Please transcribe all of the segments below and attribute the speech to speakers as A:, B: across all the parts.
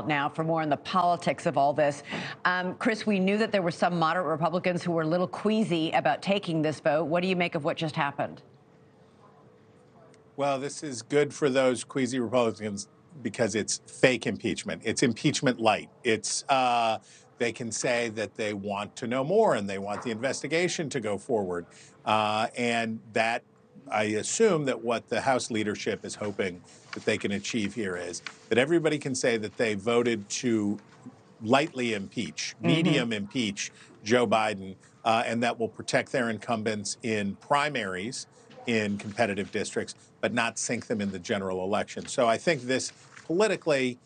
A: now for more on the politics of all this. Chris, we knew that there were some moderate Republicans who were a little queasy about taking this vote. What do you make of what just happened?
B: Well, this is good for those queasy Republicans because it's fake impeachment. It's impeachment light. It's they can say that they want to know more and they want the investigation to go forward. And that, I assume that what the House leadership is hoping that they can achieve here is that everybody can say that they voted to lightly impeach, medium impeach Joe Biden, and that will protect their incumbents in primaries in competitive districts, but not sink them in the general election. So I think this politically,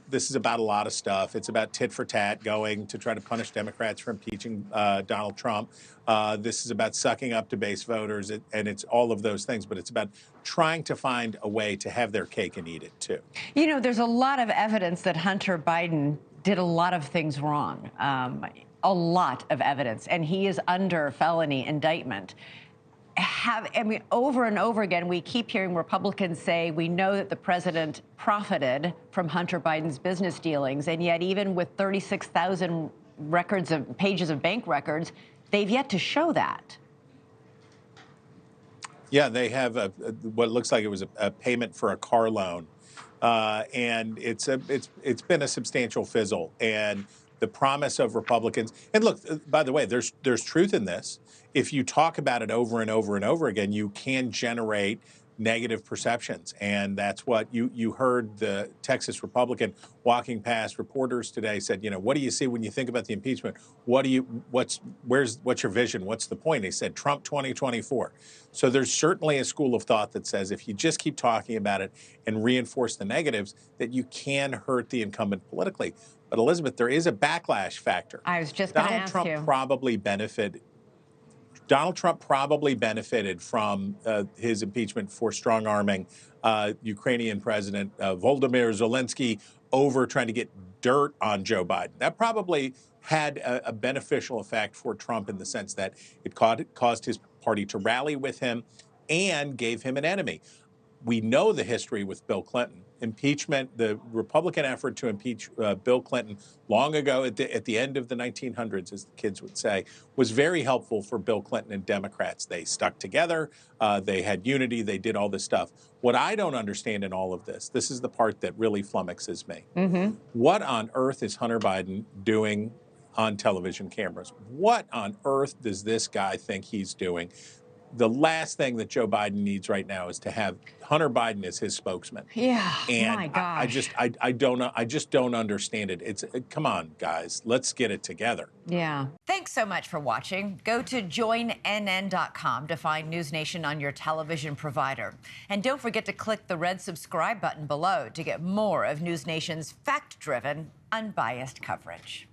B: this is about a lot of stuff. It's about tit for tat, going to try to punish Democrats for impeaching Donald Trump. This is about sucking up to base voters, and it's all of those things. But it's about trying to find a way to have their cake and eat it, too.
A: You know, there's a lot of evidence that Hunter Biden did a lot of things wrong, a lot of evidence, and he is under felony indictment. I mean, over and over again, we keep hearing Republicans say, we know that the president profited from Hunter Biden's business dealings, and yet even with 36,000 pages of bank records, they've yet to show that.
B: Yeah, they have what looks like it was a payment for a car loan, and it's been a substantial fizzle. And the promise of Republicans, and look, by the way, there's truth in this. If you talk about it over and over and over again, you can generate negative perceptions. And that's what you heard the Texas Republican walking past reporters today said, you know, what do you see when you think about the impeachment? What's your vision? What's the point? He said Trump 2024. So there's certainly a school of thought that says if you just keep talking about it and reinforce the negatives, that you can hurt the incumbent politically. But Elizabeth, there is a backlash factor.
A: I was just going to ask you.
B: Donald Trump probably benefited from his impeachment for strong-arming Ukrainian President Volodymyr Zelensky over trying to get dirt on Joe Biden. That probably had a beneficial effect for Trump in the sense that it caused his party to rally with him and gave him an enemy. We know the history with Bill Clinton. Impeachment, the Republican effort to impeach Bill Clinton long ago at the end of the 1900s, as the kids would say, was very helpful for Bill Clinton and Democrats. They stuck together. They had unity. They did all this stuff. What I don't understand in all of this is the part that really flummoxes me. What on earth is Hunter Biden doing on television cameras? What on earth does this guy think he's doing? The last thing that Joe Biden needs right now is to have Hunter Biden as his spokesman.
A: Yeah,
B: and
A: my gosh.
B: I just don't understand it. Come on, guys, let's get it together.
A: Yeah.
C: Thanks so much for watching. Go to joinnn.com to find NewsNation on your television provider. And don't forget to click the red subscribe button below to get more of NewsNation's fact-driven, unbiased coverage.